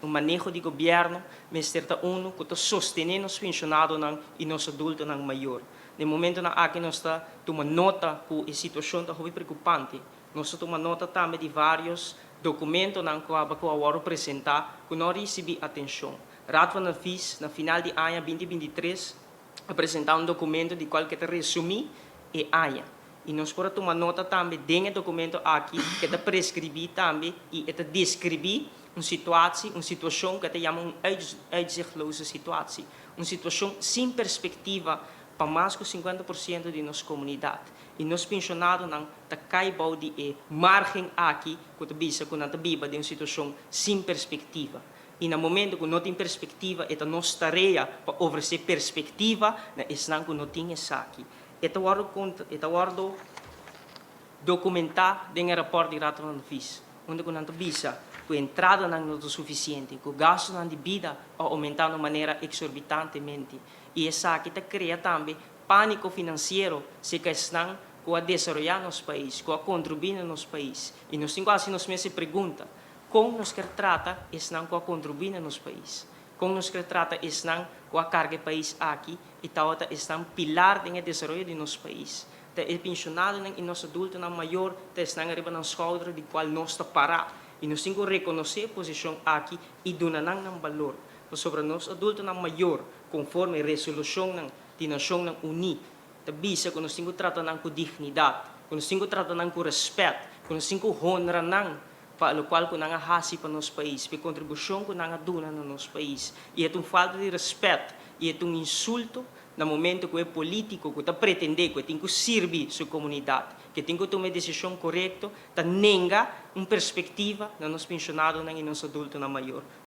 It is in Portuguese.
um manejo de governo, mas certa uno que está sostenendo os pensionados e nos adultos maior. No momento na aqui nós está tomando nota que a situação está muito preocupante. Nós tomamos nota também de vários documentos que agora apresentar que não recebi atenção. Raad van Advies, na final de ano 2023, apresentar documento de qual que resumir e ano. E nós podemos tomar nota também desse documento aqui, que está prescrever também e está descrever uma situação que chama uma uitzichtloze situatie. Uma situação sem perspectiva para mais de 50% de nossa comunidade. E nós pensionados não caibam de margem aqui, que não viva de uma situação sem perspectiva. E no momento que não tem perspectiva, é a nossa tarefa para oferecer perspectiva, na esnan que não tem essa aqui. Esta guardo documentar dentro do rapporto de Raad van Advies, onde que não visa que a entrada não é suficiente, que o gasto de vida aumenta de maneira exorbitantemente. E essa aqui cria também pânico financeiro, se que estão a desenvolver nosso país, a contribuir no nosso país. E nós temos assim nos meses pergunta, como nos quer trata estão a contribuir no nosso país? Como nos quer trata estão com a carga do país aqui e tal estão pilar do desenvolvimento de nosso país. O pensionado e nosso adulto maior estão arriba na escola de qual nós está parar. E nós temos que reconhecer a posição aqui e dar um valor. Sobre nós adultos maior, conforme a resolução da Nação Unida, visa que nós temos que tratar com dignidade, que nós temos que tratar com respeito, que nós temos que honrar para o qual que não há para nosso país, para a contribuição que não dona no nosso país. E é uma falta de respeito, e é um insulto no momento que é político que está pretendendo que tem que servir sua comunidade, que tem que tomar a decisão correta, que nega uma perspectiva nos pensionados e nos adultos maior.